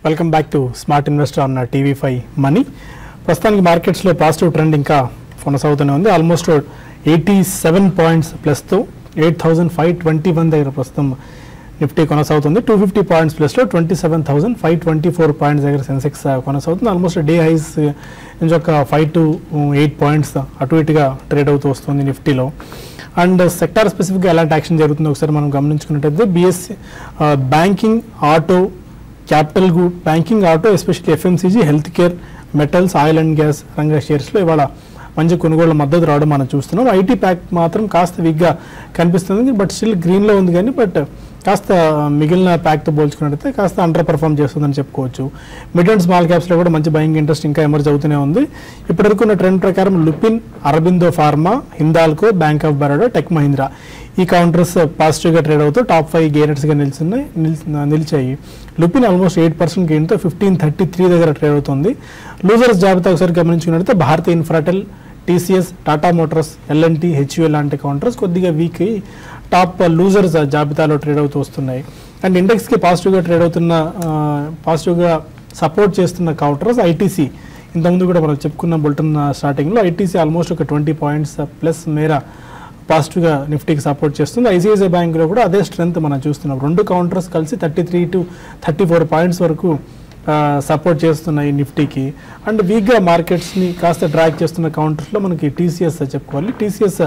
Welcome back to smart investor on TV5 money. ప్రస్తుతానికి మార్కెట్స్లో positive trend ఇంకా కొనసాగుతూనే ఉంది. ఆల్మోస్ట్ 87 పాయింట్స్ ప్లస్తో 8521 దగ్గర ప్రస్తుతం నిఫ్టీ కొనసాగుతుంది. 250 పాయింట్స్ ప్లస్లో 27,524 పాయింట్స్ దగ్గర సెన్సెక్స్ కొనసాగుతుంది. ఆల్మోస్ట్ డే హైస్ నుంచి ఒక 5 to 8 పాయింట్స్ అటు ఇటుగా ట్రేడ్ అవుతూ వస్తుంది నిఫ్టీలో. అండ్ సెక్టార్ స్పెసిఫిక్గా ఎలాంటి యాక్షన్ జరుగుతుందో ఒకసారి మనం గమనించుకున్నట్టయితే BSE banking, auto, capital good, banking, auto, especially FMCG, health care, metals, oil and gas రంగ షేర్స్లో ఇవాళ మంచి కొనుగోళ్ల మద్దతు రావడం మనం చూస్తున్నాం. ఐటీ ప్యాక్ మాత్రం కాస్త వీక్గా కనిపిస్తుంది, బట్ స్టిల్ గ్రీన్లో ఉంది. కానీ బట్ కాస్త మిగిలిన ప్యాక్తో పోల్చుకున్నట్టయితే కాస్త అండర్ పర్ఫామ్ చేస్తుందని చెప్పుకోవచ్చు. మిడ్ అండ్ స్మాల్ క్యాప్స్లో కూడా మంచి బయింగ్ ఇంట్రెస్ట్ ఇంకా ఎమర్జ్ అవుతూనే ఉంది. ఇప్పటివరకు ఉన్న ట్రెండ్ ప్రకారం Lupin, Aurobindo pharma, Hindalco, bank of Baroda, tech Mahindra ఈ కౌంటర్స్ పాజిటివ్గా ట్రేడ్ అవుతూ టాప్ 5 గెయినర్స్గా నిలిచాయి. లుపిన్ ఆల్మోస్ట్ 8% గెయిన్తో 1533 దగ్గర ట్రేడ్ అవుతుంది. లూజర్స్ జాబితా ఒకసారి గమనించుకున్నట్లయితే Bharatiya Infratel, TCS, Tata Motors, L and T, HUL లాంటి కౌంటర్స్ కొద్దిగా వీక్ అయ్యి టాప్ లూజర్స్ జాబితాలో ట్రేడ్ అవుతూ వస్తున్నాయి. అండ్ ఇండెక్స్కి పాజిటివ్గా సపోర్ట్ చేస్తున్న కౌంటర్స్ ఐటీసీ. ఇంతకుముందు కూడా మనం చెప్పుకున్న బులెటిన్ స్టార్టింగ్లో ఐటీసీ ఆల్మోస్ట్ ఒక 20 పాయింట్స్ ప్లస్ మేర పాజిటివ్గా నిఫ్టీకి సపోర్ట్ చేస్తుంది. ఐసిఐసిఐ బ్యాంక్లో కూడా అదే స్ట్రెంత్ మనం చూస్తున్నాం. రెండు కౌంటర్స్ కలిసి 33 to 34 పాయింట్స్ వరకు సపోర్ట్ చేస్తున్నాయి నిఫ్టీకి. అండ్ వీక్గా మార్కెట్స్ని కాస్త డ్రాగ్ చేస్తున్న కౌంటర్స్లో మనకి టీసీఎస్ చెప్పుకోవాలి. టీసీఎస్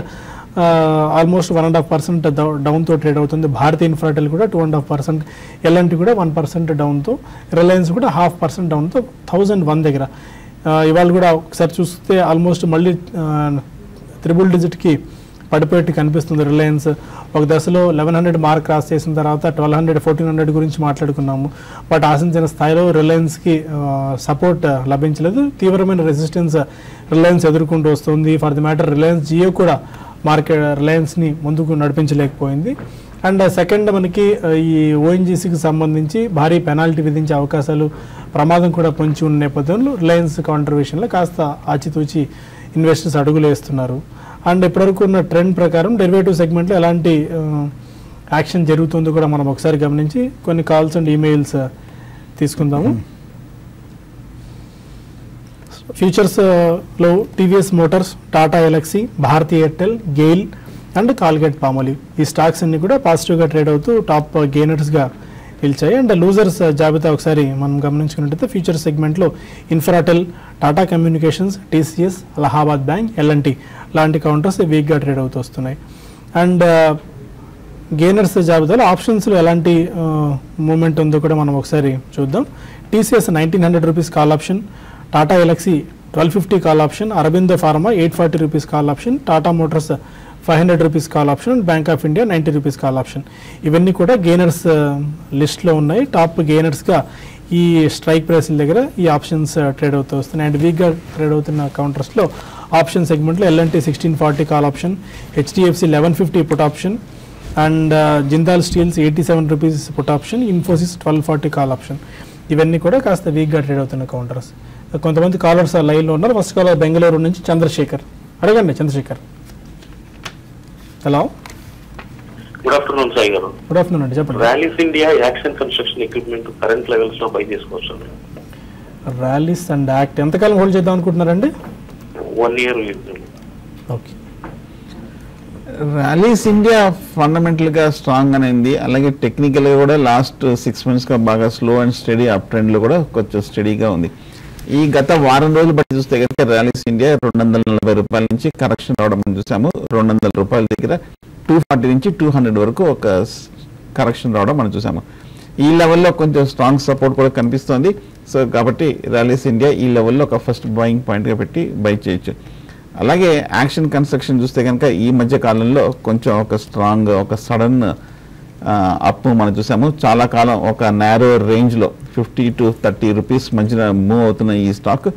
ఆల్మోస్ట్ 1.5% డౌన్తో ట్రేడ్ అవుతుంది. భారతీయ ఇన్ఫ్రాటెల్ కూడా 2.5%, ఎల్ఎన్టీ కూడా 1% డౌన్తో, రిలయన్స్ కూడా 0.5% డౌన్తో 1001 దగ్గర. ఇవాళ కూడా ఒకసారి చూస్తే ఆల్మోస్ట్ మళ్ళీ త్రిబుల్ డిజిట్కి పడిపోయేట్టు కనిపిస్తుంది. రిలయన్స్ ఒక దశలో 1100 మార్క్ క్రాస్ చేసిన తర్వాత 1200, 1400 గురించి మాట్లాడుకున్నాము. బట్ ఆశించిన స్థాయిలో రిలయన్స్కి సపోర్ట్ లభించలేదు. తీవ్రమైన రెసిస్టెన్స్ రిలయన్స్ ఎదుర్కొంటూ వస్తుంది. For the matter Reliance Jio కూడా రిలయన్స్ని ముందుకు నడిపించలేకపోయింది. అండ్ సెకండ్ మనకి ఈ ఓఎన్జీసీకి సంబంధించి భారీ పెనాల్టీ విధించే అవకాశాలు, ప్రమాదం కూడా పొంచి ఉన్న నేపథ్యంలో రిలయన్స్ కౌంటర్ విషయంలో కాస్త ఆచితూచి ఇన్వెస్టర్స్ అడుగులు వేస్తున్నారు. అండ్ ఇప్పటివరకు ఉన్న ట్రెండ్ ప్రకారం డెరివేటివ్ సెగ్మెంట్లో ఎలాంటి యాక్షన్ జరుగుతుందో కూడా మనం ఒకసారి గమనించి కొన్ని కాల్స్ అండ్ ఈమెయిల్స్ తీసుకుందాము. ఫ్యూచర్స్లో TVS Motors, Tata Elxsi, Bharti Airtel, GAIL and Colgate Palmolive ఈ స్టాక్స్ అన్ని కూడా పాజిటివ్గా ట్రేడ్ అవుతూ టాప్ గెయినర్స్గా నిలిచాయి. అండ్ లూజర్స్ జాబితా ఒకసారి మనం గమనించుకున్నట్టయితే ఫ్యూచర్ సెగ్మెంట్లో Infratel, Tata communications, TCS, Allahabad bank, LNT లాంటి కౌంటర్స్ వీక్గా ట్రేడ్ అవుతూ వస్తున్నాయి. అండ్ గెయినర్స్ జాబితాలో ఆప్షన్స్లో ఎలాంటి మూమెంట్ ఉందో కూడా మనం ఒకసారి చూద్దాం. TCS 1900 rupees call option, Tata ఎలక్సీ 1250 call option, Aurobindo pharma 840 rupees call option, Tata Motors 500 rupees call option, bank of India 90 rupees call option. ఇవన్నీ కూడా గెయినర్స్ లిస్ట్లో ఉన్నాయి. టాప్ గెయినర్స్గా ఈ స్ట్రైక్ ప్రైస్ల దగ్గర ఈ ఆప్షన్స్ ట్రేడ్ అవుతూ వస్తున్నాయి. అండ్ వీక్గా ట్రేడ్ అవుతున్న కౌంటర్స్లో ఆప్షన్ సెగ్మెంట్లో LNT 1640 call option, HDFC 1150 put option, and Jindal steels 87 rupees put option, Infosys 1240 call option. ఇవన్నీ కూడా కాస్త వీక్గా ట్రేడ్ అవుతున్న కౌంటర్స్. కొంతమంది కాలర్స్ లైన్లో ఉన్నారు. ఫస్ట్ కాలర్ బెంగళూరు నుంచి చంద్రశేఖర్. అడగండి Chandrashekar. Hello, good afternoon Sai garu. Good afternoon అండి, చెప్పండి. Rallis India Action Construction Equipment current levels లో బై చేసుకోవచ్చు. ర్యాలీస్ అండ్ యాక్ట్ ఎంతకాలం హోల్డ్ చేద్దాం అనుకుంటున్నారండి? 1 year. ఓకే. ర్యాలీస్ ఇండియా ఫండమెంటల్గా స్ట్రాంగ్ అనేది, అలాగే టెక్నికల్గా కూడా లాస్ట్ 6 monthsగా బాగా స్లో అండ్ స్టడీ అప్ ట్రెండ్లో కూడా కొంచెం స్టడీగా ఉంది. ఈ గత వారం రోజులు బట్టి చూస్తే కనుక ర్యాలీస్ ఇండియా 240 రూపాయల నుంచి కరెక్షన్ రావడం మనం చూసాము. 200 రూపాయల దగ్గర 240 నుంచి 200 వరకు ఒక కరెక్షన్ రావడం మనం చూసాము. ఈ లెవెల్లో కొంచెం స్ట్రాంగ్ సపోర్ట్ కూడా కనిపిస్తుంది. సో కాబట్టి ర్యాలీస్ ఇండియా ఈ లెవెల్లో ఒక ఫస్ట్ బయింగ్ పాయింట్గా పెట్టి బై చేయొచ్చు. అలాగే యాక్షన్ కన్స్ట్రక్షన్ చూస్తే కనుక ఈ మధ్య కాలంలో కొంచెం ఒక స్ట్రాంగ్, ఒక సడన్ అప్ మనం చూసాము. చాలా కాలం ఒక నేరో రేంజ్లో 50 to 30 రూపీస్ మధ్యన మూవ్ అవుతున్న ఈ స్టాక్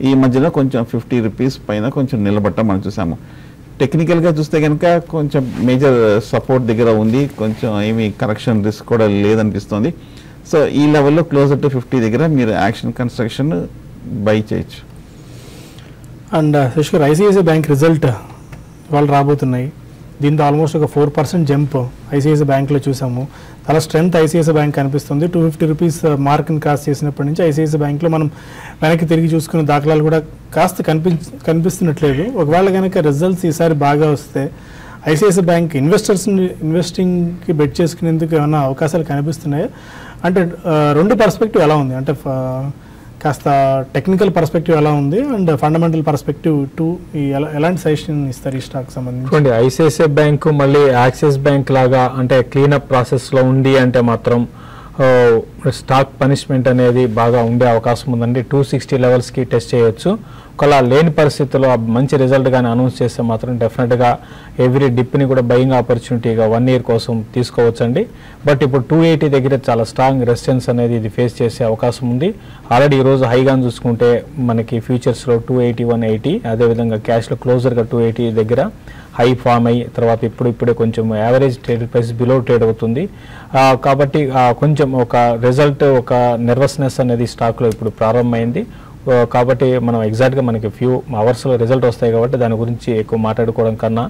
ఈ మధ్యలో కొంచెం 50 రూపీస్ పైన కొంచెం నిలబడటం మనం చూసాము. టెక్నికల్గా చూస్తే కనుక కొంచెం మేజర్ సపోర్ట్ దగ్గర ఉంది, కొంచెం ఏమీ కరెక్షన్ రిస్క్ కూడా లేదనిపిస్తుంది. సో ఈ లెవెల్లో క్లోజర్ టు 50 దగ్గర మీరు యాక్షన్ కన్స్ట్రక్షన్ బై చేయొచ్చు. అండ్ శశికర్, ఐసిఐసిఐ బ్యాంక్ రిజల్ట్ వాళ్ళు రాబోతున్నాయి. దీంతో ఆల్మోస్ట్ ఒక 4% జంప్ ఐసిఐసిఐ బ్యాంక్లో చూసాము. చాలా స్ట్రెంత్ ఐసిఐసిఐ బ్యాంక్ కనిపిస్తుంది. 250 రూపీస్ మార్క్ని క్రాస్ చేసినప్పటి నుంచి ఐసిఐసిఐ బ్యాంక్లో మనం వెనక్కి తిరిగి చూసుకునే దాఖలాలు కూడా కాస్త కనిపిస్తున్నట్లేదు. ఒకవేళ కనుక రిజల్ట్స్ ఈసారి బాగా వస్తే ఐసిఐసిఐ బ్యాంక్ ఇన్వెస్టింగ్కి బెట్ చేసుకునేందుకు ఏమైనా అవకాశాలు కనిపిస్తున్నాయా? అంటే రెండు పర్స్పెక్టివ్ ఎలా ఉంది, అంటే కాస్త టెక్నికల్ పర్స్పెక్టివ్ ఎలా ఉంది అండ్ ఫండమెంటల్ పర్స్పెక్టివ్ ఎలాంటి సజెషన్ ఇస్తారు ఈ స్టాక్ సంబంధించి? ఐసిఐసిఐ బ్యాంక్ మళ్ళీ యాక్సిస్ బ్యాంక్ లాగా అంటే క్లీనప్ ప్రాసెస్లో ఉంది అంటే మాత్రం స్టాక్ పనిష్మెంట్ అనేది బాగా ఉండే అవకాశం ఉందండి. 260 లెవెల్స్కి టెస్ట్ చేయొచ్చు. ఒకలా లేని పరిస్థితుల్లో మంచి రిజల్ట్ కానీ అనౌన్స్ చేస్తే మాత్రం డెఫినెట్గా ఎవ్రీ డిప్ని కూడా బయింగ్ ఆపర్చునిటీగా 1 ఇయర్ కోసం తీసుకోవచ్చండి. బట్ ఇప్పుడు 280 దగ్గర చాలా స్ట్రాంగ్ రెసిస్టెన్స్ అనేది ఇది ఫేస్ చేసే అవకాశం ఉంది. ఆల్రెడీ ఈరోజు హైగా చూసుకుంటే మనకి ఫ్యూచర్స్లో 280, 180, అదేవిధంగా క్యాష్లో క్లోజర్గా 280 దగ్గర హై ఫామ్ అయ్యి తర్వాత ఇప్పుడే కొంచెం average trade price below trade అవుతుంది. కాబట్టి కొంచెం ఒక రిజల్ట్ ఒక నెర్వస్నెస్ అనేది స్టాక్లో ఇప్పుడు ప్రారంభమైంది. కాబట్టి మనం ఎగ్జాక్ట్గా మనకి ఫ్యూ అవర్స్లో రిజల్ట్ వస్తాయి కాబట్టి దాని గురించి ఎక్కువ మాట్లాడుకోవడం కన్నా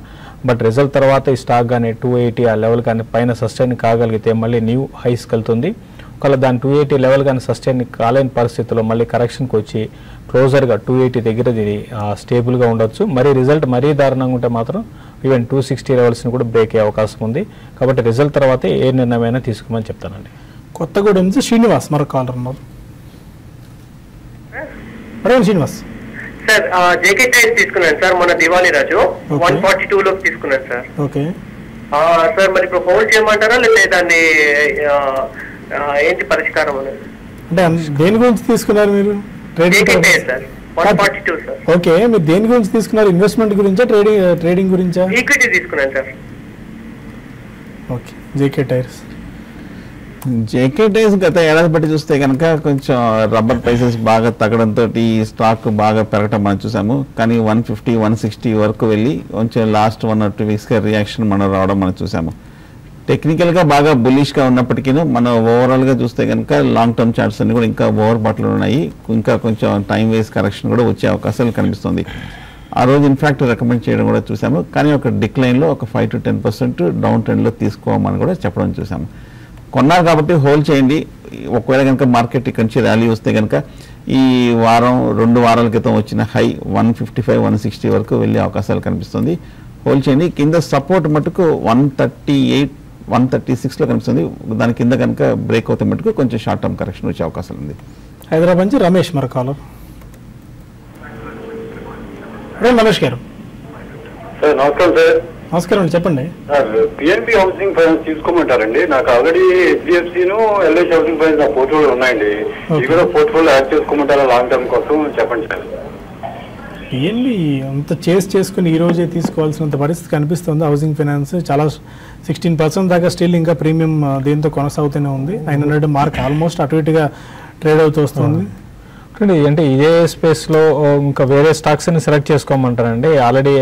బట్ రిజల్ట్ తర్వాత ఈ స్టాక్ కానీ 280 ఆ లెవెల్ కానీ పైన సస్టైన్ కాగలిగితే మళ్ళీ న్యూ హైస్కి వెళ్తుంది. ఒకవేళ దాని 280 లెవెల్ కానీ సస్టైన్ కాలేని పరిస్థితుల్లో మళ్ళీ కరెక్షన్కి వచ్చి క్లోజర్గా 280 దగ్గర ఇది స్టేబుల్గా ఉండొచ్చు. మరీ రిజల్ట్ మరీ దారుణంగా ఉంటే మాత్రం ఈవెన్ 260 లెవెల్స్ని కూడా బ్రేక్ అయ్యే అవకాశం ఉంది. కాబట్టి రిజల్ట్ తర్వాతే ఏ నిర్ణయమైనా తీసుకోమని చెప్తానండి. కొత్తగూడెం నుంచి శ్రీనివాస్ మరొక కాలర్ ఉన్నారు. శ్రీనివాస్ సార్, జేకే టైర్స్ తీసుకున్నాను సార్ మొన్న దివాళీ రోజు 142 లోకి తీసుకున్నాను సార్. ఓకే సార్, మరి ఇప్పుడు హోల్డ్ చేయమంటారా లేదా దాన్ని ఏంటి పరిష్కారం అనేది? అంటే దేని గురించి తీసుకున్నారు మీరు? ఓకే, మీరు దేని గురించి తీసుకున్నారు? ఇన్వెస్ట్మెంట్ గురించా ట్రేడింగ్ గురించా? ఈక్విటీ తీసుకున్నాను సార్. ఓకే, జేకే టైర్స్ గత ఏడాది బట్టి చూస్తే కనుక కొంచెం రబ్బర్ ప్రైసెస్ బాగా తగ్గడంతో ఈ స్టాక్ బాగా పెరగటం మనం చూసాము. కానీ 150, 160 వరకు వెళ్ళి కొంచెం లాస్ట్ 1 or 2 వీక్స్గా రియాక్షన్ మనం రావడం మనం చూసాము. టెక్నికల్గా బాగా బులిష్గా ఉన్నప్పటికీ మనం ఓవరాల్గా చూస్తే కనుక లాంగ్ టర్మ్ చార్ట్స్ అన్ని కూడా ఇంకా ఓవర్ బాట్లో ఉన్నాయి. ఇంకా కొంచెం టైం వేస్ కరెక్షన్ కూడా వచ్చే అవకాశాలు కనిపిస్తుంది. ఆ రోజు ఇన్ఫ్యాక్ట్ రికమెండ్ చేయడం కూడా చూసాము. కానీ ఒక డిక్లైన్లో ఒక 5 to 10% డౌన్ ట్రెండ్లో తీసుకోమని కూడా చెప్పడం చూసాము. కొన్నారు కాబట్టి హోల్డ్ చేయండి. ఒకవేళ కనుక మార్కెట్ ఇక్కడ నుంచి ర్యాలీ వస్తే కనుక ఈ వారం 2 వారాల క్రితం వచ్చిన హై 155, 160 వరకు వెళ్ళే అవకాశాలు కనిపిస్తుంది. హోల్డ్ చేయండి. కింద సపోర్ట్ మటుకు 138, 136లో కనిపిస్తుంది. దాని కింద కనుక బ్రేక్ అవుతే మటుకు కొంచెం షార్ట్ టర్మ్ కరెక్షన్ వచ్చే అవకాశం ఉంది. హైదరాబాద్ నుంచి రమేష్ మరొక కాలర్. రమేష్ గారు సార్ నమస్కారం సార్. నమస్కారం అండి, చెప్పండి. పిఎన్బి హౌసింగ్ ఫైనాన్స్ తీసుకోమంటారండి? నాకు ఆల్రెడీ హెచ్డిఎఫ్సిను ఎల్ఐసి హౌసింగ్ ఫైనాన్స్ నా పోర్ట్ఫోలియో ఉన్నాయండి. ఇది కూడా పోర్ట్ఫోలియో యాడ్ చేసుకోమంటారా లాంగ్ టర్మ్ కోసం? చెప్పండి సార్. పిఎన్బి అంత చేసుకుని ఈ రోజే తీసుకోవాల్సినంత పరిస్థితి కనిపిస్తుంది. హౌసింగ్ ఫైనాన్స్ చాలా 16% దాకా స్టిల్ ఇంకా ప్రీమియం దీంతో కొనసాగుతూనే ఉంది. 900 మార్క్ ఆల్మోస్ట్ అటు ఇటుగా ట్రేడ్ అవుతూ వస్తుంది. అంటే ఇదే స్పేస్లో ఇంకా వేరే స్టాక్స్ అని సెలెక్ట్ చేసుకోమంటారండి. ఆల్రెడీ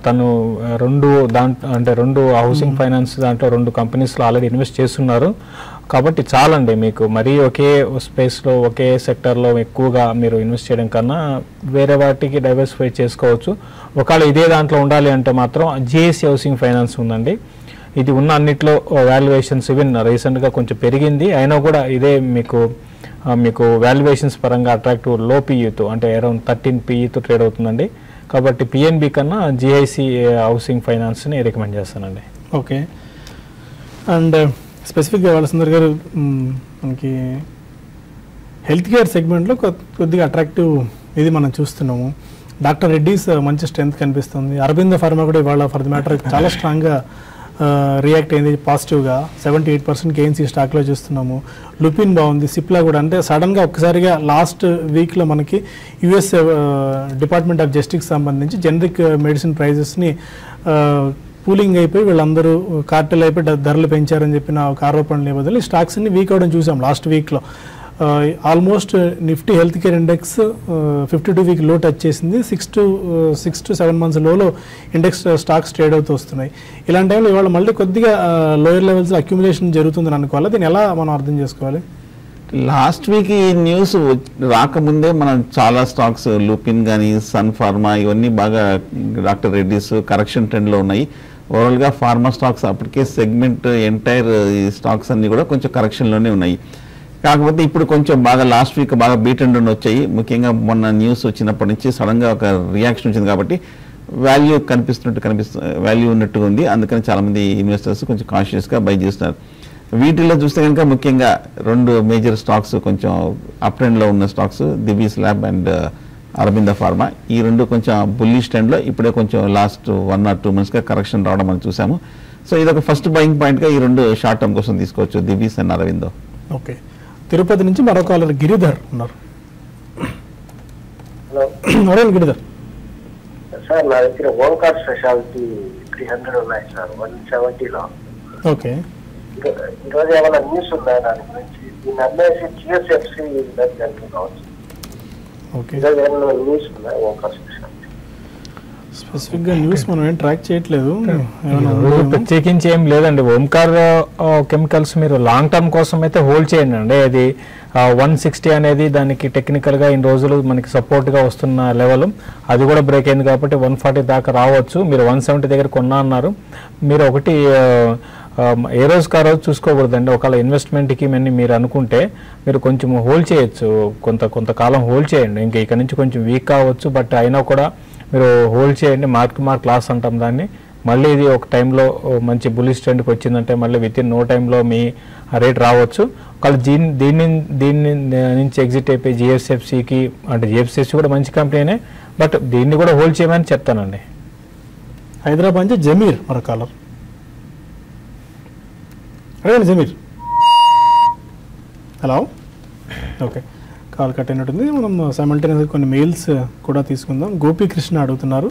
తను రెండు హౌసింగ్ ఫైనాన్స్ దాంట్లో 2 కంపెనీస్లో ఆల్రెడీ ఇన్వెస్ట్ చేస్తున్నారు. కాబట్టి చాలండి మీకు. మరీ ఒకే స్పేస్లో ఒకే సెక్టర్లో ఎక్కువగా మీరు ఇన్వెస్ట్ చేయడం కన్నా వేరే వాటికి డైవర్సిఫై చేసుకోవచ్చు. ఒకవేళ ఇదే దాంట్లో ఉండాలి అంటే మాత్రం జిఎస్సి హౌసింగ్ ఫైనాన్స్ ఉందండి. ఇది ఉన్న అన్నిట్లో వాల్యుయేషన్స్ ఈవెన్ రీసెంట్గా కొంచెం పెరిగింది. అయినా కూడా ఇదే మీకు వాల్యుయేషన్స్ పరంగా అట్రాక్టివ్ లో పీఈతో అంటే అరౌండ్ 13 పీఈతో ట్రేడ్ అవుతుందండి. కాబట్టి పిఎన్బి కన్నా జిఐసి హౌసింగ్ ఫైనాన్స్ని రికమెండ్ చేస్తానండి. ఓకే, అండ్ స్పెసిఫిక్గా వాళ్ళ సుందర్ గారు మనకి హెల్త్ కేర్ సెగ్మెంట్లో కొద్దిగా అట్రాక్టివ్ ఇది మనం చూస్తున్నాము. డాక్టర్ రెడ్డీస్ మంచి స్ట్రెంత్ కనిపిస్తుంది. అరబిందో ఫార్మా కూడా ఇవాళ ఫర్ ది మ్యాటర్ చాలా స్ట్రాంగ్గా రియాక్ట్ అయింది పాజిటివ్గా. 78% గెయిన్స్ ఈ స్టాక్లో చూస్తున్నాము. లుపిన్ బాగుంది. సిప్లా కూడా అంటే సడన్గా ఒక్కసారిగా లాస్ట్ వీక్లో మనకి యుఎస్ డిపార్ట్మెంట్ ఆఫ్ జస్టిస్ సంబంధించి జనరిక్ మెడిసిన్ ప్రైజెస్ని పూలింగ్ అయిపోయి వీళ్ళందరూ కార్టెల్ అయిపోయి ధరలు పెంచారని చెప్పిన ఒక ఆరోపణల నేపథ్యంలో ఈ స్టాక్స్ అన్ని వీక్ అవడం చూసాం లాస్ట్ వీక్లో. Almost Nifty health care index 52 week లో టచ్ చేసింది. 6 to 7 months low index stocks trade అవుతూ వస్తున్నాయి. ఇలాంటి టైంలో ఇవాళ మళ్ళీ కొద్దిగా లోయర్ లెవెల్స్లో అక్యుములేషన్ జరుగుతుందని అనుకోవాలి. దీన్ని ఎలా మనం అర్థం చేసుకోవాలి? లాస్ట్ వీక్ ఈ న్యూస్ రాకముందే మనం చాలా స్టాక్స్ లూపిన్ కానీ సన్ ఫార్మా ఇవన్నీ బాగా డాక్టర్ రెడ్డీస్ కరెక్షన్ ట్రెండ్లో ఉన్నాయి. ఓవరాల్గా ఫార్మా స్టాక్స్ అప్పటికే సెగ్మెంట్ ఎంటైర్ ఈ స్టాక్స్ అన్ని కూడా కొంచెం కరెక్షన్లోనే ఉన్నాయి. కాకపోతే ఇప్పుడు కొంచెం బాగా లాస్ట్ వీక్ బాగా బీట్ అండ్ వచ్చాయి. ముఖ్యంగా మొన్న న్యూస్ వచ్చినప్పటి నుంచి సడన్గా ఒక రియాక్షన్ వచ్చింది కాబట్టి వాల్యూ వాల్యూ ఉన్నట్టుగా ఉంది. అందుకని చాలామంది ఇన్వెస్టర్స్ కొంచెం కాన్షియస్గా బై చేస్తున్నారు. వీటిల్లో చూస్తే కనుక ముఖ్యంగా 2 మేజర్ స్టాక్స్ కొంచెం అప్ ట్రెండ్లో ఉన్న stocks Divis lab and Aurobindo pharma. ఈ 2 కొంచెం బుల్లిష్ ట్రెండ్లో ఇప్పుడే కొంచెం లాస్ట్ 1 or 2 monthsగా కరెక్షన్ రావడం మనం చూసాము. సో ఇదొక ఫస్ట్ బయింగ్ పాయింట్గా ఈ 2 షార్ట్ టర్మ్ కోసం తీసుకోవచ్చు, దివీస్ అండ్ అరబిందో. ఓకే, తిరుపతి నుంచి మరో కాలర్ గిరిధర్ ఉన్నారు. హలో గిరిధర్ సార్, నా దగ్గర ఓంకార్ స్పెషాలిటీ 300 ఉన్నాయి సార్ 170లో. ఓకే, ఈరోజు ఏమైనా న్యూస్ ఉన్నాయా దాని గురించి? దీన్ని అమ్మేసి జిఎస్ఎఫ్సి అంటున్నావచ్చు. ఓకే, ఈరోజు ఏమైనా న్యూస్ ఉన్నాయా ఓంకార్ స్పెషాలిటీ? స్పెసిఫిక్గా న్యూస్ మనం ఏం ట్రాక్ చేయట్లేదు. ప్రత్యేకించి ఏం లేదండి. ఓంకార్ కెమికల్స్ మీరు లాంగ్ టర్మ్ కోసం అయితే హోల్డ్ చేయండి అండి. అది 160 అనేది దానికి టెక్నికల్గా ఇన్ని రోజులు మనకి సపోర్ట్గా వస్తున్న లెవెల్, అది కూడా బ్రేక్ అయింది కాబట్టి 140 దాకా రావచ్చు. మీరు 170 దగ్గర కొన్నా అన్నారు. మీరు ఒకటి ఏ రోజుకి ఆ రోజు చూసుకోకూడదండి. ఒకవేళ ఇన్వెస్ట్మెంట్కి మీరు అనుకుంటే మీరు కొంచెం హోల్డ్ చేయొచ్చు, కొంతకాలం హోల్డ్ చేయండి. ఇంకా ఇక్కడ నుంచి కొంచెం వీక్ కావచ్చు, బట్ అయినా కూడా మీరు హోల్డ్ చేయండి. మార్క్ లాస్ అంటాం దాన్ని. మళ్ళీ ఇది ఒక టైంలో మంచి బుల్లిష్ ట్రెండ్కి వచ్చిందంటే మళ్ళీ విత్ ఇన్ నో టైంలో మీ రేట్ రావచ్చు. ఒకవేళ దీన్ని నుంచి ఎగ్జిట్ అయిపోయి జిఎస్ఎఫ్సికి, అంటే జిఎస్ఎఫ్సి కూడా మంచి కంపెనీనే, బట్ దీన్ని కూడా హోల్డ్ చేయమని చెప్తానండి. హైదరాబాద్ నుంచి జమీర్ మరో కాలర్. అడగండి Zameer. Hello, okay, call cut అయినట్టుంది. మనం సైమల్టేనియస్గా కొన్ని మెయిల్స్ కూడా తీసుకుందాం. గోపీకృష్ణ అడుగుతున్నారు,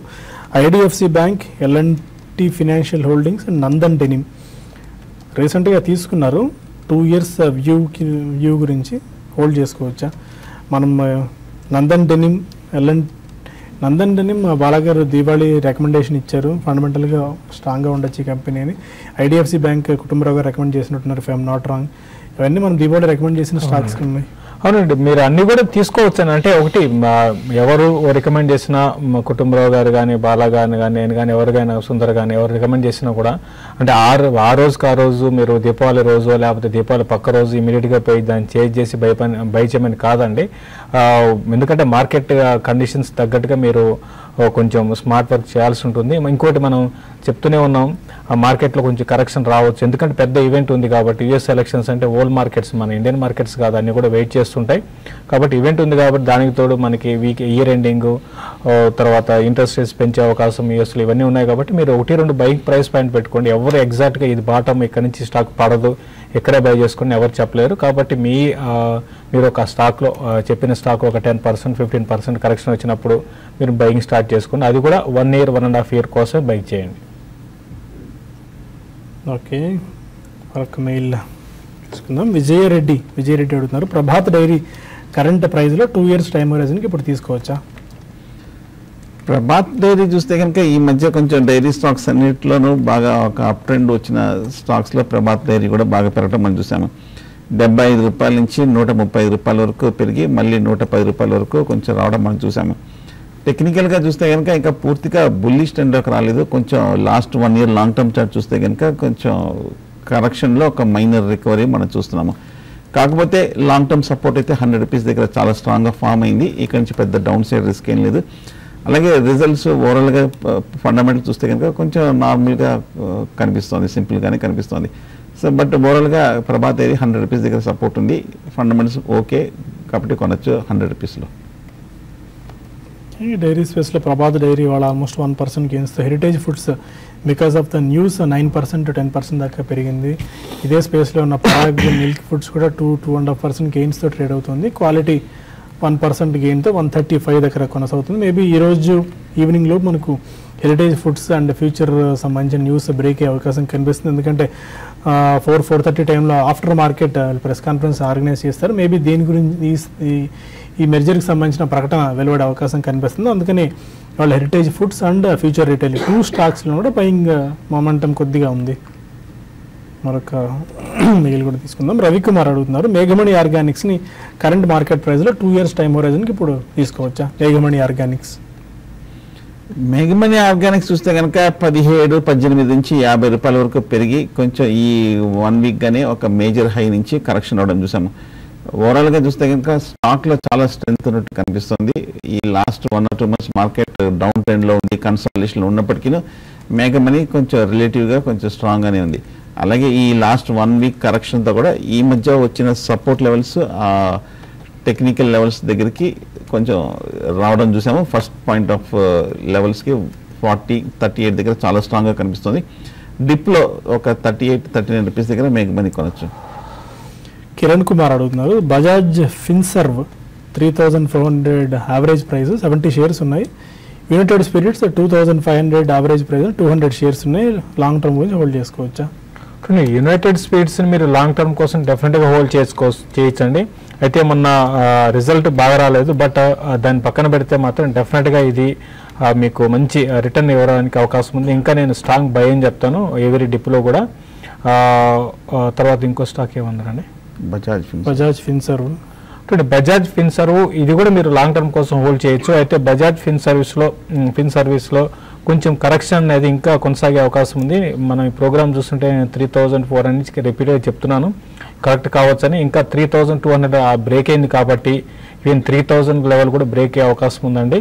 IDFC bank, LNT financial holdings and Nandan denim రీసెంట్గా తీసుకున్నారు. 2 years వ్యూ గురించి హోల్డ్ చేసుకోవచ్చా? మనం నందన్ డెనిమ్ బాలాగారు దీపావళి రికమెండేషన్ ఇచ్చారు. ఫండమెంటల్గా స్ట్రాంగ్గా ఉండొచ్చు ఈ కంపెనీ అని. ఐడిఎఫ్సి బ్యాంక్ కుటుంబరావు గారు రికమెండ్ చేసినట్టున్నారు, ఇఫ్ ఐఎమ్ నాట్ రాంగ్. ఇవన్నీ మనం దీపావళి రికమెండ్ చేసిన స్టాక్స్ ఉన్నాయి. అవునండి, మీరు అన్ని కూడా తీసుకోవచ్చు. అంటే ఒకటి ఎవరు రికమెండ్ చేసినా, కుటుంబరావు గారు కానీ, బాలా గారు కానీ, నేను కానీ, ఎవరికైనా సుందర్ కానీ ఎవరు రికమెండ్ చేసినా కూడా అంటే ఆ రోజుకి ఆ రోజు మీరు దీపావళి రోజు లేకపోతే దీపావళి పక్క రోజు ఇమీడియట్గా పోయి దాన్ని చేంజ్ చేసి బై చేయమని కాదండి. ఎందుకంటే మార్కెట్ కండిషన్స్ తగ్గట్టుగా మీరు కొంచెం స్మార్ట్ వర్క్ చేయాల్సి ఉంటుంది. ఇంకోటి మనం చెప్తూనే ఉన్నాం, ఆ మార్కెట్లో కొంచెం కరెక్షన్ రావచ్చు. ఎందుకంటే పెద్ద ఈవెంట్ ఉంది కాబట్టి, యూఎస్ ఎలక్షన్స్ అంటే ఓల్డ్ మార్కెట్స్, మన ఇండియన్ మార్కెట్స్ కాదు, అన్నీ కూడా వెయిట్ చేస్తుంటాయి. కాబట్టి ఈవెంట్ ఉంది కాబట్టి దానికి తోడు మనకి ఇయర్ ఎండింగ్, తర్వాత ఇంట్రెస్ట్ రేట్స్ పెంచే అవకాశం యూఎస్లో ఇవన్నీ ఉన్నాయి. కాబట్టి మీరు 1-2 బైక్ ప్రైస్ పాయింట్ పెట్టుకోండి. ఎవరు ఎగ్జాక్ట్గా ఇది బాటమ్, ఇక్కడ నుంచి స్టాక్ పడదు, ఎక్కడే బై చేసుకుని ఎవరు చెప్పలేరు. కాబట్టి మీరు ఒక స్టాక్లో చెప్పిన స్టాక్ ఒక 10%, 15% కరెక్షన్ వచ్చినప్పుడు మీరు బైయింగ్ స్టార్ట్ చేసుకోండి. అది కూడా 1 year, 1.5 year కోసం బై చేయండి. ఓకే, ఒక మెయిల్ తీసుకుందాం. విజయరెడ్డి అడుగుతున్నారు, ప్రభాత్ డైరీ కరెంట్ ప్రైస్లో 2 years టైం హోరైజన్కి ఇప్పుడు తీసుకోవచ్చా? ప్రభాత్ డైరీ చూస్తే కనుక ఈ మధ్య కొంచెం డైరీ స్టాక్స్ అన్నింటిలోనూ బాగా ఒక అప్ ట్రెండ్ వచ్చిన స్టాక్స్లో ప్రభాత్ డైరీ కూడా బాగా పెరగడం మనం చూసాము. 75 రూపాయల నుంచి 135 రూపాయల వరకు పెరిగి మళ్ళీ 110 రూపాయల వరకు కొంచెం రావడం మనం చూసాము. టెక్నికల్గా చూస్తే కనుక ఇంకా పూర్తిగా బుల్లిష్ ట్రెండ్లోకి రాలేదు. కొంచెం last 1 year long term chart చూస్తే కనుక కొంచెం కరెక్షన్లో ఒక మైనర్ రికవరీ మనం చూస్తున్నాము. కాకపోతే లాంగ్ టర్మ్ సపోర్ట్ అయితే 100 రూపీస్ దగ్గర చాలా స్ట్రాంగ్గా ఫామ్ అయింది. ఇక్కడ నుంచి పెద్ద డౌన్ సైడ్ రిస్క్ ఏం లేదు. అలాగే రిజల్ట్స్ ఓవరాల్గా ఫండమెంటల్ చూస్తే కనుక కొంచెం నార్మల్గా కనిపిస్తుంది, సింపుల్గానే కనిపిస్తుంది. సో బట్ ఓవరాల్గా ప్రభాత్ డైరీ 100 రూపీస్ దగ్గర సపోర్ట్ ఉంది. ఫండమెంటల్స్ ఓకే కాబట్టి కొనొచ్చు 100 రూపీస్లో. ఈ డైరీ స్పేస్లో ప్రభాత్ డైరీ వాళ్ళ ఆల్మోస్ట్ 1% గెయిన్స్తో, Heritage Foods because of the news 9% to 10% దాకా పెరిగింది. ఇదే స్పేస్లో ఉన్న పరాగ్ మిల్క్ ఫుడ్స్ కూడా 2-2.5% గెయిన్స్తో ట్రేడ్ అవుతుంది. క్వాలిటీ 1% గెయిన్తో 135 దగ్గర కొనసాగుతుంది. మేబీ ఈరోజు ఈవినింగ్లో మనకు హెరిటేజ్ ఫుడ్స్ అండ్ ఫ్యూచర్ సంబంధించిన న్యూస్ బ్రేక్ అయ్యే అవకాశం కనిపిస్తుంది. ఎందుకంటే 4-4:30 టైంలో after market press conference organise చేస్తారు. మేబీ దీని గురించి ఈ మెర్జర్కి సంబంధించిన ప్రకటన వెలువడే అవకాశం కనిపిస్తుంది. అందుకని వాళ్ళు heritage foods and future retail 2 స్టాక్స్లో కూడా బయింగ్ మొమెంటం కొద్దిగా ఉంది. మరొక మెయిల్ కూడా తీసుకుందాం. రవికుమార్ అడుగుతున్నారు, మేఘమణి ఆర్గానిక్స్ని కరెంట్ మార్కెట్ ప్రైస్లో 2 years టైం హోరైజన్కి ఇప్పుడు తీసుకోవచ్చా? మేఘమణి ఆర్గానిక్స్ మెగమనీ ఆర్గానిక్స్ చూస్తే కనుక 17-18 నుంచి 50 రూపాయల వరకు పెరిగి కొంచెం ఈ 1 వీక్ గానే ఒక మేజర్ హై నుంచి కరెక్షన్ అవడం చూసాము. ఓవరాల్ గా చూస్తే కనుక స్టాక్ లో చాలా స్ట్రెంత్ ఉన్నట్టు కనిపిస్తుంది. ఈ last 1 or 2 months market down trend లో ఉంది, కన్సాలిడేషన్ లో ఉన్నప్పటికీ మెగమనీ కొంచెం రిలేటివ్ గా కొంచెం స్ట్రాంగ్ గానే ఉంది. అలాగే ఈ లాస్ట్ 1 వీక్ కరెక్షన్ తో కూడా ఈ మధ్య వచ్చిన సపోర్ట్ లెవెల్స్ టెక్నికల్ లెవెల్స్ దగ్గరికి కొంచెం రావడం చూసాము. ఫస్ట్ పాయింట్ ఆఫ్ లెవెల్స్కి 40-38 దగ్గర చాలా స్ట్రాంగ్గా కనిపిస్తుంది. డిప్లో ఒక 38-39 రూపీస్ దగ్గర మెగమనీ కొనొచ్చు. కిరణ్ కుమార్ అడుగుతున్నారు, Bajaj Finserv 3,400 average price 70 shares ఉన్నాయి. United Spirits 2,500 average price 200 shares ఉన్నాయి. లాంగ్ టర్మ్ గురించి హోల్డ్ చేసుకోవచ్చా? యునైటెడ్ స్పిరిట్స్ని మీరు లాంగ్ టర్మ్ కోసం డెఫినెట్గా హోల్డ్ చేయొచ్చండి. అయితే మొన్న రిజల్ట్ బాగా రాలేదు, బట్ దాన్ని పక్కన పెడితే మాత్రం డెఫినెట్గా ఇది మీకు మంచి రిటర్న్ ఇవ్వడానికి అవకాశం ఉంది. ఇంకా నేను స్ట్రాంగ్ బై అని చెప్తాను ఎవరీ డిప్లో కూడా. తర్వాత ఇంకో స్టాక్ ఏమన్నారండి? బజాజ్ ఫిన్సర్వ్. బజాజ్ ఫిన్సర్వ్ ఇది కూడా మీరు లాంగ్ టర్మ్ కోసం హోల్డ్ చేయొచ్చు. అయితే బజాజ్ ఫిన్ సర్వీస్లో కొంచెం కరెక్షన్ అనేది ఇంకా కొనసాగే అవకాశం ఉంది. మనం ఈ ప్రోగ్రామ్ చూస్తుంటే నేను 3,400 నుంచి రిపీట్గా చెప్తున్నాను, కరెక్ట్ కావచ్చని. ఇంకా 3,200 బ్రేక్ అయింది కాబట్టి ఈవెన్ 3,000 లెవెల్ కూడా బ్రేక్ అయ్యే అవకాశం ఉందండి.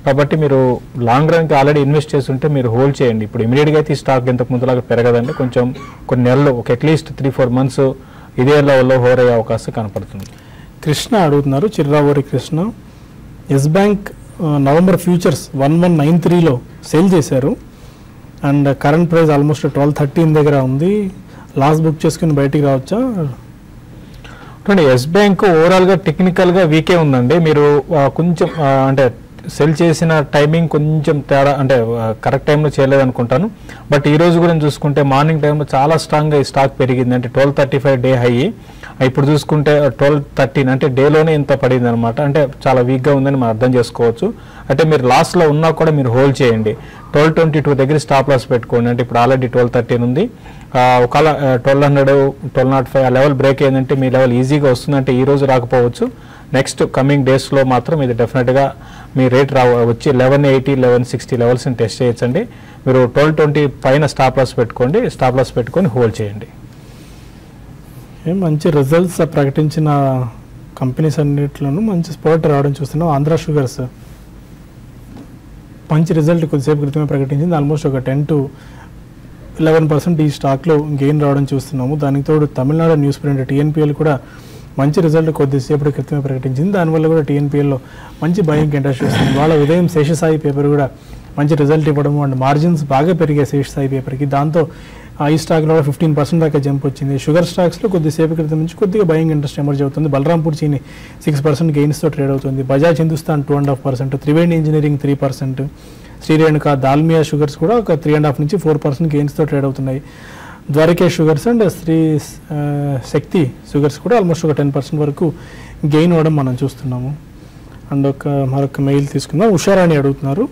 కాబట్టి మీరు లాంగ్ రన్కి ఆల్రెడీ ఇన్వెస్ట్ చేస్తుంటే మీరు హోల్డ్ చేయండి. ఇప్పుడు ఇమీడియట్గా అయితే ఈ స్టాక్ ఇంతకు ముందులాగా పెరగదండి. కొంచెం కొన్ని నెలలు ఒక అట్లీస్ట్ 3-4 months ఇదే లెవెల్లో హోర్ అయ్యే అవకాశం కనపడుతుంది. కృష్ణ అడుగుతున్నారు, Chirravuri Krishna, Yes Bank November futures 1193లో సేల్ చేశారు అండ్ కరెంట్ ప్రైస్ ఆల్మోస్ట్ 1213 దగ్గర ఉంది. లాస్ బుక్ చేసుకుని బయటికి రావచ్చా? ఎస్ బ్యాంక్ ఓవరాల్గా టెక్నికల్గా వీకే ఉందండి. మీరు కొంచెం అంటే సెల్ చేసిన టైమింగ్ కొంచెం తేడా, అంటే కరెక్ట్ టైంలో చేయలేదు అనుకుంటాను. బట్ ఈ రోజు కూడా చూసుకుంటే మార్నింగ్ టైంలో చాలా స్ట్రాంగ్గా ఈ స్టాక్ పెరిగింది. అంటే 1235 డే హై, ఇప్పుడు చూసుకుంటే 1213 అంటే డేలోనే ఇంత పడింది అనమాట. అంటే చాలా వీక్గా ఉందని మనం అర్థం చేసుకోవచ్చు. అంటే మీరు లాస్లో ఉన్నా కూడా మీరు హోల్డ్ చేయండి. 1222 దగ్గర స్టాప్ లాస్ పెట్టుకోండి. అంటే ఇప్పుడు ఆల్రెడీ 1213 ఉంది. ఒకవేళ 1200, 1205 ఆ లెవెల్ బ్రేక్ అయిందంటే మీ లెవెల్ ఈజీగా వస్తుందంటే ఈ రోజు రాకపోవచ్చు. నెక్స్ట్ కమింగ్ డేస్లో మాత్రం ఇది డెఫినెట్గా మీ రేట్ వచ్చి 1180, 1160 లెవెల్స్ని టెస్ట్ చేయొచ్చండి. మీరు 1220 పైన స్టాప్ లాస్ పెట్టుకోండి. స్టాప్ లాస్ పెట్టుకొని హోల్డ్ చేయండి. మంచి రిజల్ట్స్ ప్రకటించిన కంపెనీస్ అన్నిట్లోనూ మంచి స్పాట్ రావడం చూస్తున్నాం. ఆంధ్ర షుగర్స్ మంచి రిజల్ట్ కొద్దిసేపు క్రితమే ప్రకటించింది. ఆల్మోస్ట్ ఒక 10-11% ఈ స్టాక్లో గెయిన్ రావడం చూస్తున్నాము. దానికి తోడు తమిళనాడు న్యూస్ ప్రింట్ TNPL కూడా మంచి రిజల్ట్ కొద్దిసేపటి క్రితమే ప్రకటించింది. దానివల్ల కూడా TNPLలో మంచి బయింగ్ ఇంట్రెస్ట్ వస్తుంది. వాళ్ళ ఉదయం శేషసాయి పేపర్ కూడా మంచి రిజల్ట్ ఇవ్వడము అండ్ మార్జిన్స్ బాగా పెరిగాయి శేషసాయి పేపర్కి. దాంతో ఈ స్టాక్లో 15% దాకా జంప్ వచ్చింది. షుగర్ స్టాక్స్లో కొద్దిసేపు క్రితం నుంచి కొద్దిగా బయింగ్ ఇంట్రెస్ట్ ఎమర్జ్ అవుతుంది. బలరాంపూర్ చీని 6% గెయిన్స్తో ట్రేడ్ అవుతుంది. బజాజ్ హిందుస్థాన్ 2.5%, త్రివేణి ఇంజనీరింగ్ 3%, శ్రీరేణుక, దాల్మియా షుగర్స్ కూడా ఒక 3.5 నుంచి 4% గెయిన్స్తో ట్రేడ్ అవుతున్నాయి. ద్వారకే sugars and Shree Shakti sugars కూడా ఆల్మోస్ట్ ఒక 10% వరకు గెయిన్ అవ్వడం మనం చూస్తున్నాము. అండ్ మరొక మెయిల్ తీసుకుందాం. ఉషారాణి అడుగుతున్నారు,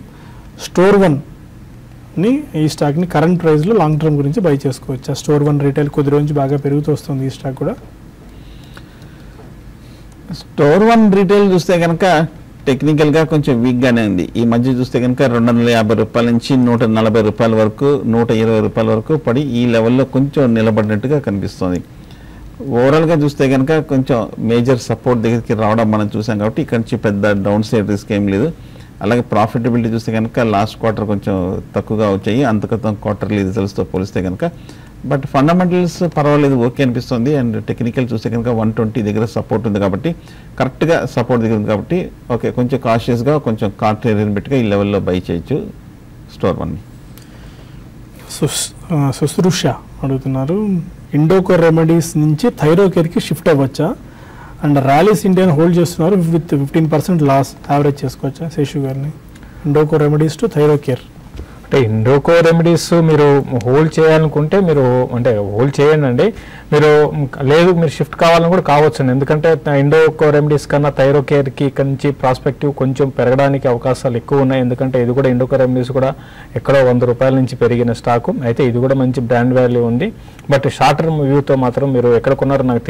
స్టోర్ వన్ని ఈ స్టాక్ని కరెంట్ ప్రైస్లో లాంగ్ టర్మ్ గురించి బై చేసుకోవచ్చా? స్టోర్ వన్ రీటైల్ కొద్ది రోజు బాగా పెరుగుతూ వస్తుంది ఈ స్టాక్ కూడా. స్టోర్ వన్ రీటైల్ చూస్తే కనుక టెక్నికల్గా కొంచెం వీక్గానే ఉంది. ఈ మధ్య చూస్తే కనుక 250 రూపాయల నుంచి 140 రూపాయల వరకు, 120 రూపాయల వరకు పడి ఈ లెవెల్లో కొంచెం నిలబడినట్టుగా కనిపిస్తుంది. ఓవరాల్గా చూస్తే కనుక కొంచెం మేజర్ సపోర్ట్ దగ్గరికి రావడం మనం చూసాం కాబట్టి ఇక్కడ నుంచి పెద్ద డౌన్ సైడ్ రిస్క్ ఏం లేదు. అలాగే ప్రాఫిటబిలిటీ చూస్తే కనుక లాస్ట్ క్వార్టర్ కొంచెం తక్కువగా వచ్చాయి అంతకతం క్వార్టర్లీ రిజల్ట్స్తో పోలిస్తే కనుక. బట్ ఫండమెంటల్స్ పర్వాలేదు, ఓకే అనిపిస్తుంది. అండ్ టెక్నికల్ చూస్తే కనుక 120 దగ్గర సపోర్ట్ ఉంది కాబట్టి, కరెక్ట్గా సపోర్ట్ దగ్గర ఉంది కాబట్టి ఓకే, కొంచెం కాషియస్గా కొంచెం కాంట్రేరియన్ బెట్గా ఈ లెవెల్లో బై చేయొచ్చు స్టోర్ వన్. శుశ్రూష అడుగుతున్నారు, ఇండోకో రెమెడీస్ నుంచి థైరోకేర్కి షిఫ్ట్ అవ్వచ్చా? అండ్ ర్యాలీస్ ఇండియాని హోల్డ్ చేస్తున్నారు విత్ 15% లాస్, యావరేజ్ చేసుకోవచ్చా శేషు గారిని? Indoco remedies to Thyrocare. అంటే ఇండోకో రెమెడీస్ మీరు హోల్డ్ చేయాలనుకుంటే మీరు అంటే హోల్డ్ చేయండి అండి. మీరు లేదు మీరు షిఫ్ట్ కావాలని కూడా కావచ్చండి. ఎందుకంటే ఇండోకో రెమెడీస్ కన్నా థైరోకేర్కి ఇక్కడ నుంచి ప్రాస్పెక్టివ్ కొంచెం పెరగడానికి అవకాశాలు ఎక్కువ ఉన్నాయి. ఎందుకంటే ఇది కూడా ఇండోకో రెమెడీస్ కూడా ఎక్కడో ₹100 నుంచి పెరిగిన స్టాకు. అయితే ఇది కూడా మంచి బ్రాండ్ వాల్యూ ఉంది. బట్ షార్ట్ టర్మ్ వ్యూతో మాత్రం మీరు ఎక్కడ కొన్నారో నాకు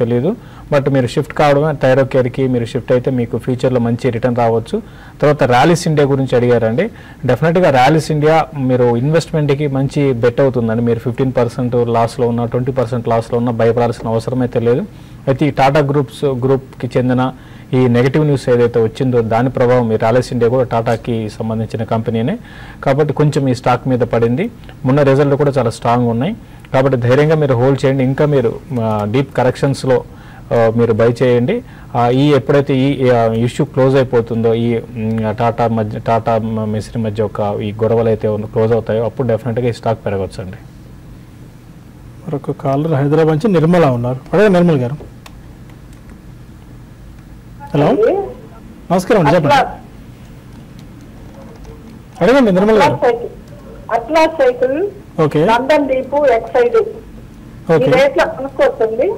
తెలియదు. బట్ మీరు షిఫ్ట్ కావడమే థైరోకేర్కి మీరు షిఫ్ట్ అయితే మీకు ఫ్యూచర్లో మంచి రిటర్న్ రావచ్చు. తర్వాత ర్యాలీస్ ఇండియా గురించి అడిగారండి. డెఫినెట్గా ర్యాలీస్ ఇండియా మీరు ఇన్వెస్ట్మెంట్కి మంచి బెట్ అవుతుందండి. మీరు 15% లాస్లో ఉన్న 20% లాస్లో ఉన్న భయపడాల్సిన అవసరం అయితే లేదు. అయితే ఈ టాటా గ్రూప్కి చెందిన ఈ నెగిటివ్ న్యూస్ ఏదైతే వచ్చిందో దాని ప్రభావం ఈ ర్యాలీస్ ఇండియా కూడా టాటాకి సంబంధించిన కంపెనీనే కాబట్టి కొంచెం ఈ స్టాక్ మీద పడింది. మొన్న రిజల్ట్ కూడా చాలా స్ట్రాంగ్ ఉన్నాయి. కాబట్టి ధైర్యంగా మీరు హోల్డ్ చేయండి. ఇంకా మీరు డీప్ కరెక్షన్స్లో మీరు బై చేయండి. ఈ ఎప్పుడైతే ఈ ఇష్యూ క్లోజ్ అయిపోతుందో ఈ టాటా మిస్త్రీ మధ్య ఈ గొడవలు అయితే క్లోజ్ అవుతాయో అప్పుడు డెఫినెట్గా ఈ స్టాక్ పెరగవచ్చు అండి. మరొక కాలర్ హైదరాబాద్ నుంచి నిర్మల ఉన్నారు. అదే నిర్మల్ గారు, హలో నమస్కారం అండి, చెప్పండి. అడగండి నిర్మల్ గారు. అట్లా cycle okay Nandan Deepu Exide okay రేట్ల కొనుక్కోవచ్చండి.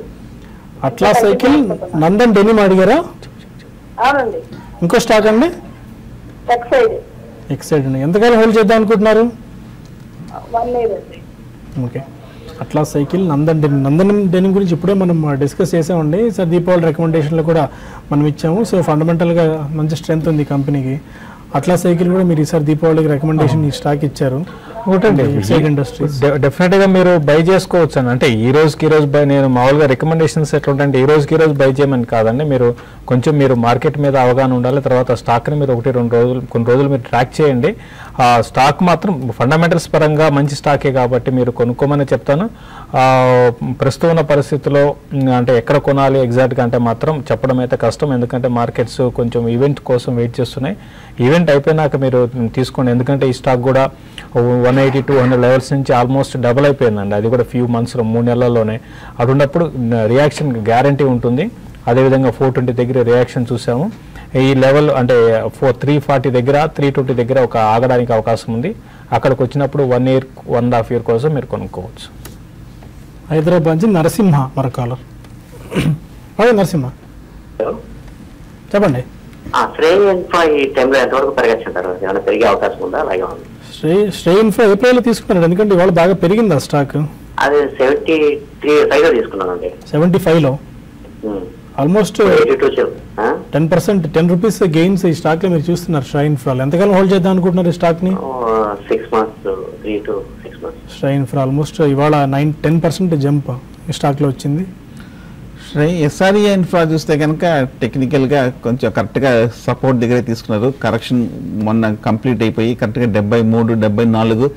అట్లా సైకిల్ నందన్ డెనిమ్ అడిగారా? అవునండి. ఇంకో స్టాక్ అండి ఎక్సైడ్ ఎక్సైడ్ అండి. ఎంతకాలం హోల్డ్ చేద్దాం అనుకుంటున్నారు? 1 year అండి. ఓకే అట్లా సైకిల్ నందన్ డెనిమ్ గురించి ఇప్పుడే మనం డిస్కస్ చేసామండి సార్. దీపావళి రికమెండేషన్లో కూడా మనం ఇచ్చాము. సో ఫండమెంటల్గా మంచి స్ట్రెంత్ ఉంది కంపెనీకి. అట్లా సైకిల్ కూడా మీరు ఈసారి దీపావళికి రికమెండేషన్ ఈ స్టాక్ ఇచ్చారు. ఒకటండి ఇండస్ట్రీస్ డెఫినెట్గా మీరు బై చేసుకోవచ్చు అండి. అంటే ఈ రోజుకి ఈ రోజు బై నేను మామూలుగా రికమెండేషన్స్ ఎట్లా ఉంటాయంటే ఈ రోజుకి ఈ రోజు బై చేయమని కాదండి. మీరు కొంచెం మీరు మార్కెట్ మీద అవగాహన ఉండాలి. తర్వాత స్టాక్ని మీరు 1-2 రోజులు కొన్ని రోజులు మీరు ట్రాక్ చేయండి. ఆ స్టాక్ మాత్రం ఫండమెంటల్స్ పరంగా మంచి స్టాకే కాబట్టి మీరు కొనుక్కోమని చెప్తాను. ప్రస్తుతం ఉన్న పరిస్థితుల్లో అంటే ఎక్కడ కొనాలి ఎగ్జాక్ట్గా అంటే మాత్రం చెప్పడం అయితే కష్టం. ఎందుకంటే మార్కెట్స్ కొంచెం ఈవెంట్ కోసం వెయిట్ చేస్తున్నాయి. ఈవెంట్ అయిపోయినాక మీరు తీసుకోండి. ఎందుకంటే ఈ స్టాక్ కూడా 180-200 లెవెల్స్ నుంచి ఆల్మోస్ట్ డబుల్ అయిపోయిందండి. అది కూడా ఫ్యూ మంత్స్లో 3 నెలల్లోనే. అటున్నప్పుడు రియాక్షన్ గ్యారంటీ ఉంటుంది. అదేవిధంగా 420 దగ్గర రియాక్షన్ చూసాము. ఈ లెవెల్ అంటే 340 దగ్గర 320 దగ్గర ఒక ఆగడానికి అవకాశం ఉంది. అక్కడికి వచ్చినప్పుడు 1 year 1.5 year కోసం మీరు కొనుక్కోవచ్చు. హైదరాబాద్ నుంచి నరసింహ మరొకాలర్. అదే నరసింహ చెప్పండి. శ్రేయ ఇన్ఫ్రా ఈ టైంలో ఎంతవరకు పెరగచ్చుంటారు? ఏమైనా పెరిగే అవకాశం ఉందా? అలాగే ఉంది. శ్రేయ ఇన్ఫ్రా ఏప్రిల్ తీసుకున్నాడు. ఎందుకంటే ఇవాళ బాగా పెరిగింది ఆ స్టాక్. అది 73.5 లో తీసుకున్నానండి. 75లో ఆల్మోస్ట్ 10% ₹10 గెయిన్స్ ఈ స్టాక్ లో మీరు చూస్తున్నారు. శ్రేయ ఇన్ఫ్రా ఎంతకాలం హోల్డ్ చేద్దాం అనుకుంటున్నారు ఈ స్టాక్ ని? 6 months, 3 to 6 months. Shreya infra almost ఇవాళ 10% జంప్ ఈ స్టాక్ లో వచ్చింది. ఎస్ఆర్ఈ ఇన్ఫ్రా చూస్తే కనుక టెక్నికల్గా కొంచెం కరెక్ట్గా సపోర్ట్ దగ్గరే తీసుకున్నారు. కరెక్షన్ మొన్న కంప్లీట్ అయిపోయి కరెక్ట్గా 73, 74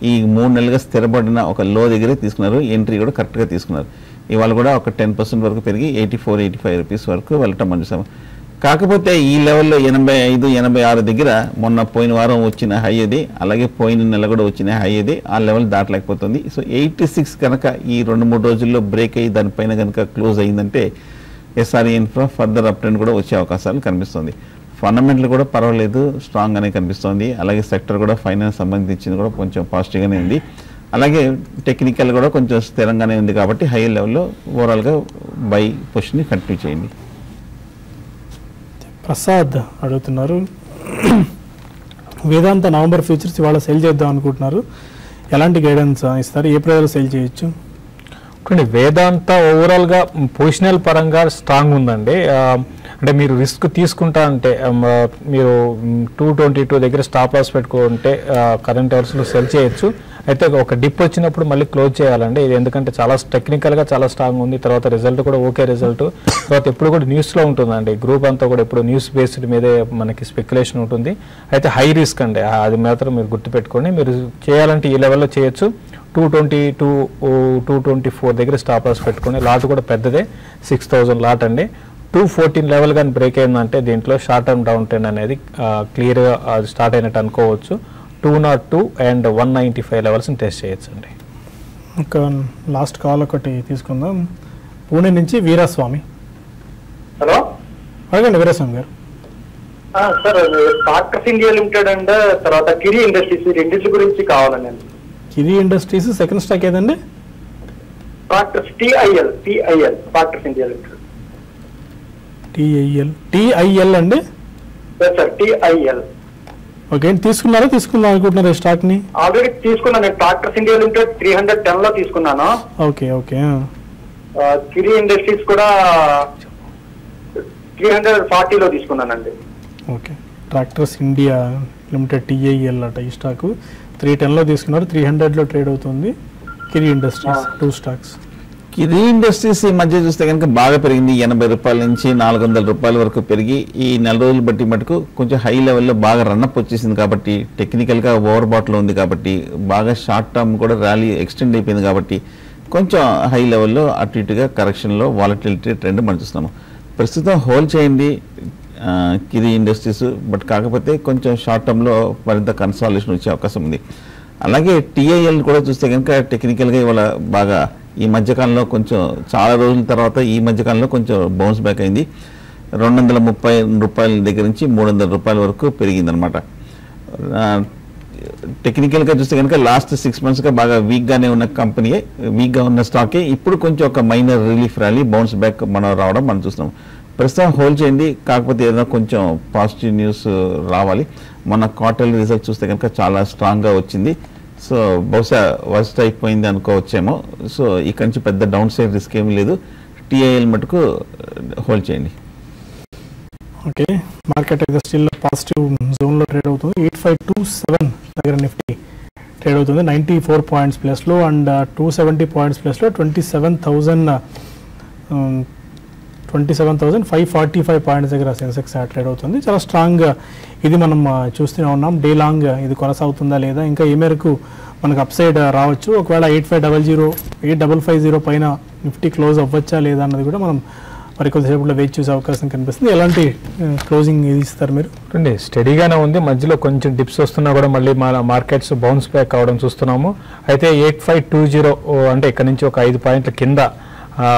ఈ 3 నెలలుగా స్థిరపడిన ఒక లో దగ్గరే తీసుకున్నారు. ఎంట్రీ కూడా కరెక్ట్గా తీసుకున్నారు. ఇవాళ కూడా ఒక 10% వరకు పెరిగి ₹84-85 వరకు వెళ్ళటం మనం చూసాము. కాకపోతే ఈ లెవెల్లో 85-86 దగ్గర మొన్న పోయిన వారం వచ్చిన హై అది, అలాగే పోయిన నెల కూడా వచ్చిన హై అది, ఆ లెవెల్ దాటలేకపోతుంది. సో 86 కనుక ఈ 2-3 రోజుల్లో బ్రేక్ అయ్యి దానిపైన కనుక క్లోజ్ అయిందంటే SRE infra further up trend కూడా వచ్చే అవకాశాలు కనిపిస్తుంది. ఫండమెంటల్ కూడా పర్వాలేదు, స్ట్రాంగ్గానే కనిపిస్తుంది. అలాగే సెక్టర్ కూడా ఫైనాన్స్ సంబంధించింది కూడా కొంచెం పాజిటివ్గానే ఉంది. అలాగే టెక్నికల్ కూడా కొంచెం స్థిరంగానే ఉంది. కాబట్టి హై లెవెల్లో ఓవరాల్గా బై పొజిషన్ని కంటిన్యూ చేయండి. ప్రసాద్ అడుగుతున్నారు, వేదాంత నవంబర్ ఫ్యూచర్స్ ఇవాళ సెల్ చేద్దాం అనుకుంటున్నారు. ఎలాంటి గైడెన్స్ ఇస్తారు? ఏ ప్రైజ్లో సెల్ చేయొచ్చు? వేదాంత ఓవరాల్గా పొజిషనల్ పరంగా స్ట్రాంగ్ ఉందండి. అంటే మీరు రిస్క్ తీసుకుంటా అంటే మీరు 222 దగ్గర స్టాప్ లాస్ పెట్టుకుంటే కరెంట్ అవర్స్లో సెల్ చేయొచ్చు. అయితే ఒక డిప్ వచ్చినప్పుడు మళ్ళీ క్లోజ్ చేయాలండి. ఇది ఎందుకంటే చాలా టెక్నికల్గా చాలా స్ట్రాంగ్ ఉంది. తర్వాత రిజల్ట్ కూడా ఓకే రిజల్ట్. తర్వాత ఎప్పుడు కూడా న్యూస్లో ఉంటుందండి. గ్రూప్ అంతా కూడా ఎప్పుడు న్యూస్ బేస్డ్ మీదే మనకి స్పెక్యులేషన్ ఉంటుంది. అయితే హై రిస్క్ అండి, అది మాత్రం మీరు గుర్తుపెట్టుకోండి. మీరు చేయాలంటే ఈ లెవెల్లో చేయొచ్చు. 222, 224 దగ్గర స్టాప్ లాస్ పెట్టుకోండి. లాట్ కూడా పెద్దదే, 6000 లాట్ అండి. 214 లెవెల్ కానీ బ్రేక్ అయిందంటే దీంట్లో షార్ట్ టర్మ్ డౌన్ ట్రెండ్ అనేది క్లియర్గా స్టార్ట్ అయినట్టు అనుకోవచ్చు. 202 and 195 లెవెల్స్ని టెస్ట్ చేయొచ్చు అండి. ఇంకా లాస్ట్ కాల్ ఒకటి తీసుకుందాం. పూణే నుంచి వీరాస్వామి. హలో అడగండి Veeraswamy garu. Sir tractors India Limited and తర్వాత కిరి ఇండస్ట్రీస్ రెండింటి గురించి కావాలండి. కిరి ఇండస్ట్రీస్ సెకండ్ స్టాక్ ఏదండి? Tractors TIL tractors India Limited. TIL అండి? సార్ టిఐఎల్. ఓకే, తీసుకుందాం అనుకుంటున్నారు ఈ స్టాక్ ని? ఆల్రెడీ తీసుకున్నాను నేను. డాక్టర్స్ ఇండియా లిమిటెడ్ 310 లో తీసుకున్నాను. Okay okay. కిరి ఇండస్ట్రీస్ కూడా 340 లో తీసుకున్నానండి. ఓకే, ట్రాక్టర్స్ ఇండియా లిమిటెడ్ టిఐఎల్ అట ఈ స్టాక్ 310 లో తీసుకున్నారు, 300 లో ట్రేడ్ అవుతుంది. కిరి ఇండస్ట్రీస్ 2 స్టాక్స్. కిరి ఇండస్ట్రీస్ ఈ మధ్య చూస్తే కనుక బాగా పెరిగింది. 80 రూపాయల నుంచి 400 రూపాయల వరకు పెరిగి ఈ నెల రోజులు బట్టి మటుకు కొంచెం హై లెవెల్లో బాగా రన్అప్ వచ్చేసింది. కాబట్టి టెక్నికల్గా ఓవర్ బాట్లో ఉంది కాబట్టి బాగా షార్ట్ టర్మ్ కూడా ర్యాలీ ఎక్స్టెండ్ అయిపోయింది కాబట్టి కొంచెం హై లెవెల్లో అటు ఇటుగా కరెక్షన్లో వాలటిలిటీ ట్రెండ్ మనం చూస్తున్నాము. ప్రస్తుతం హోల్డ్ చేయండి కిరి ఇండస్ట్రీస్, బట్ కాకపోతే కొంచెం షార్ట్ టర్మ్లో మరింత కన్సాలిడేషన్ వచ్చే అవకాశం ఉంది. అలాగే టిఐఎల్ కూడా చూస్తే కనుక టెక్నికల్గా ఇవాళ బాగా ఈ మధ్యకాలంలో కొంచెం చాలా రోజుల తర్వాత ఈ మధ్యకాలంలో కొంచెం బౌన్స్ బ్యాక్ అయింది. 230 రూపాయల దగ్గర నుంచి 300 రూపాయల వరకు పెరిగిందనమాట. టెక్నికల్గా చూస్తే కనుక లాస్ట్ 6 మంత్స్గా బాగా వీక్గానే ఉన్న కంపెనీయే, వీక్గా ఉన్న స్టాకే ఇప్పుడు కొంచెం ఒక minor relief rally bounce back మనం రావడం మనం చూస్తున్నాం. ప్రస్తుతం హోల్డ్ చేయండి, కాకపోతే ఏదైనా కొంచెం పాజిటివ్ న్యూస్ రావాలి. మన క్వార్టర్లీ రిజల్ట్ చూస్తే కనుక చాలా స్ట్రాంగ్గా వచ్చింది. సో బహుశా వర్స్ట్ అయిపోయింది అనుకోవచ్చేమో. సో ఇక్కడ నుంచి పెద్ద డౌన్ సైడ్ రిస్క్ ఏమీ లేదు. టిఐఎల్ మటుకు హోల్డ్ చేయండి. ఓకే, మార్కెట్ అయితే స్టిల్ పాజిటివ్ జోన్లో ట్రేడ్ అవుతుంది. 8527 దగ్గర నిఫ్టీ ట్రేడ్ అవుతుంది. 94 పాయింట్స్ ప్లస్లో అండ్ 270 పాయింట్స్ ప్లస్లో 27,545 పాయింట్స్ దగ్గర సెన్సెక్స్ ట్రేడ్ అవుతుంది. చాలా స్ట్రాంగ్ ఇది మనం చూస్తూనే ఉన్నాం. డే లాంగ్ ఇది కొనసాగుతుందా లేదా, ఇంకా ఏ మేరకు మనకు అప్ సైడ్ రావచ్చు, ఒకవేళ 8550 పైన నిఫ్టీ క్లోజ్ అవ్వచ్చా లేదా అన్నది కూడా మనం మరి కొద్దిసేపట్లో వెయిట్ చూసే అవకాశం కనిపిస్తుంది. ఎలాంటి క్లోజింగ్ ఇది ఇస్తారు మీరు? అండి స్టడీగానే ఉంది, మధ్యలో కొంచెం డిప్స్ వస్తున్నా కూడా మళ్ళీ మన మార్కెట్స్ బౌన్స్ బ్యాక్ అవడం చూస్తున్నాము. అయితే 8520 అంటే ఇక్కడ నుంచి ఒక 5 పాయింట్ల కింద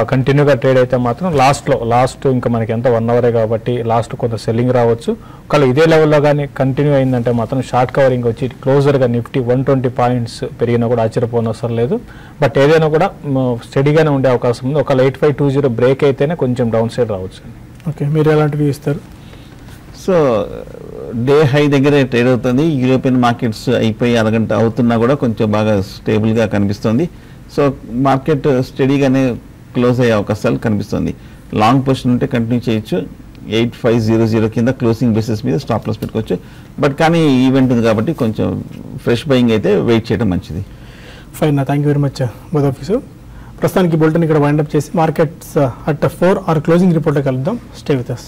కంటిన్యూగా ట్రేడ్ అయితే మాత్రం లాస్ట్ ఇంకా మనకి ఎంత 1 అవరే కాబట్టి లాస్ట్ కొంత సెల్లింగ్ రావచ్చు. ఒకవేళ ఇదే లెవెల్లో కానీ కంటిన్యూ అయిందంటే మాత్రం షార్ట్ కవరింగ్ వచ్చి క్లోజర్గా నిఫ్టీ 120 పాయింట్స్ పెరిగినా కూడా ఆశ్చర్యపోనవసరం లేదు. బట్ ఏదైనా కూడా స్టడీగానే ఉండే అవకాశం ఉంది. ఒకవేళ 8520 బ్రేక్ అయితేనే కొంచెం డౌన్ సైడ్ రావచ్చు. ఓకే, మీరు ఎలాంటివి ఇస్తారు? సో డే హై దగ్గర ట్రేడ్ అవుతుంది. యూరోపియన్ మార్కెట్స్ అయిపోయి అరగంట అవుతున్నా కూడా కొంచెం బాగా స్టేబుల్గా కనిపిస్తుంది. సో మార్కెట్ స్టడీగానే క్లోజ్ అయ్యే అవకాశాలు కనిపిస్తుంది. లాంగ్ పొజిషన్ ఉంటే కంటిన్యూ చేయొచ్చు. 8500 కింద క్లోజింగ్ బేసిస్ మీద స్టాప్ లాస్ పెట్టుకోవచ్చు. బట్ కానీ ఈవెంట్ ఉంది కాబట్టి కొంచెం ఫ్రెష్ బయింగ్ అయితే వెయిట్ చేయడం మంచిది. Fine, thank you very much both of you. ప్రస్తుతానికి బులెటిన్ ఇక్కడ వైండప్ చేసి మార్కెట్స్ అట్ 4 క్లోజింగ్ రిపోర్ట్లో కలుద్దాం. Stay with us.